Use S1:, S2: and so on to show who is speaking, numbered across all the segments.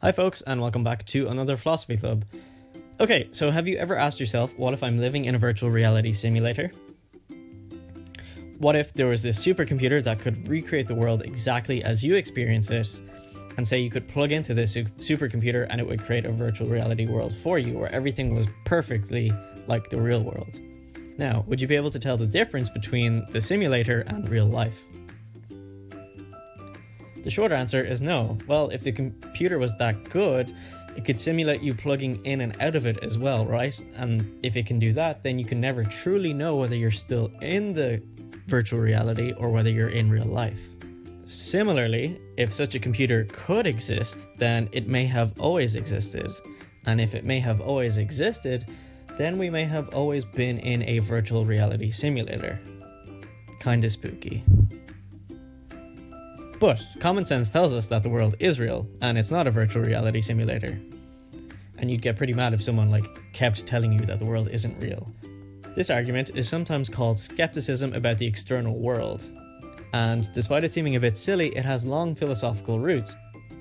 S1: Hi folks, and welcome back to another Philosophy Club. Okay, so have you ever asked yourself, what if I'm living in a virtual reality simulator? What if there was this supercomputer that could recreate the world exactly as you experience it, and say you could plug into this supercomputer and it would create a virtual reality world for you, where everything was perfectly like the real world? Now, would you be able to tell the difference between the simulator and real life? The short answer is no. Well, if the computer was that good, it could simulate you plugging in and out of it as well, right? And if it can do that, then you can never truly know whether you're still in the virtual reality or whether you're in real life. Similarly, if such a computer could exist, then it may have always existed. And if it may have always existed, then we may have always been in a virtual reality simulator. Kinda spooky. But common sense tells us that the world is real, and it's not a virtual reality simulator. And you'd get pretty mad if someone kept telling you that the world isn't real. This argument is sometimes called skepticism about the external world. And despite it seeming a bit silly, it has long philosophical roots.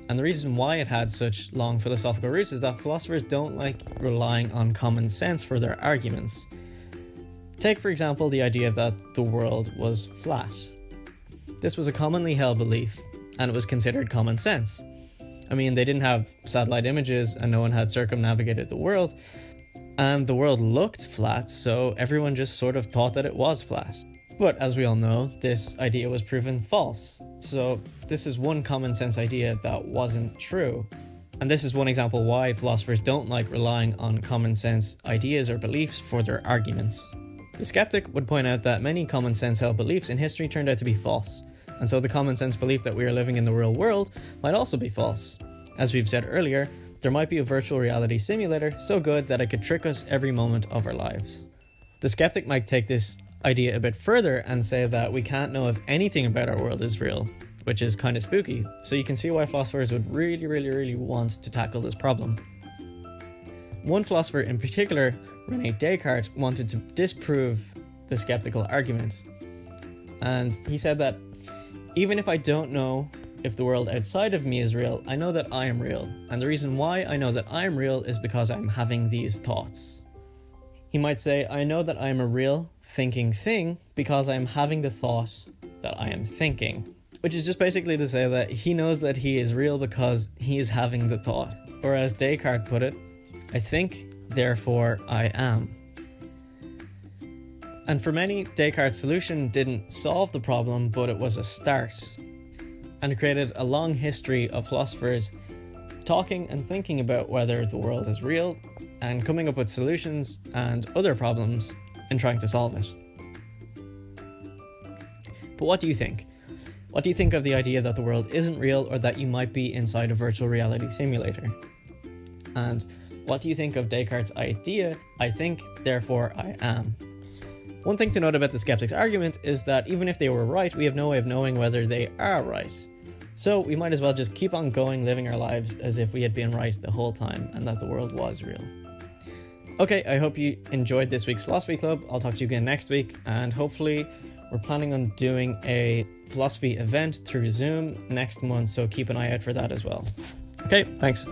S1: And the reason why it had such long philosophical roots is that philosophers don't like relying on common sense for their arguments. Take, for example, the idea that the world was flat. This was a commonly held belief, and it was considered common sense. I mean, they didn't have satellite images, and no one had circumnavigated the world, and the world looked flat, so everyone just sort of thought that it was flat. But as we all know, this idea was proven false. So this is one common sense idea that wasn't true. And this is one example why philosophers don't like relying on common sense ideas or beliefs for their arguments. The skeptic would point out that many common sense held beliefs in history turned out to be false. And so the common sense belief that we are living in the real world might also be false. As we've said earlier, there might be a virtual reality simulator so good that it could trick us every moment of our lives. The skeptic might take this idea a bit further and say that we can't know if anything about our world is real, which is kind of spooky. So you can see why philosophers would really want to tackle this problem. One philosopher in particular, René Descartes, wanted to disprove the skeptical argument. And he said that even if I don't know if the world outside of me is real, I know that I am real. And the reason why I know that I am real is because I'm having these thoughts. He might say, I know that I am a real thinking thing because I'm having the thought that I am thinking. Which is just basically to say that he knows that he is real because he is having the thought. Or as Descartes put it, I think, therefore I am. And for many, Descartes' solution didn't solve the problem, but it was a start. And it created a long history of philosophers talking and thinking about whether the world is real and coming up with solutions and other problems in trying to solve it. But what do you think? What do you think of the idea that the world isn't real or that you might be inside a virtual reality simulator? And what do you think of Descartes' idea, I think, therefore I am? One thing to note about the skeptic's argument is that even if they were right, we have no way of knowing whether they are right. So we might as well just keep on going, living our lives as if we had been right the whole time and that the world was real. Okay, I hope you enjoyed this week's Philosophy Club. I'll talk to you again next week, and hopefully we're planning on doing a philosophy event through Zoom next month, so keep an eye out for that as well. Okay, thanks.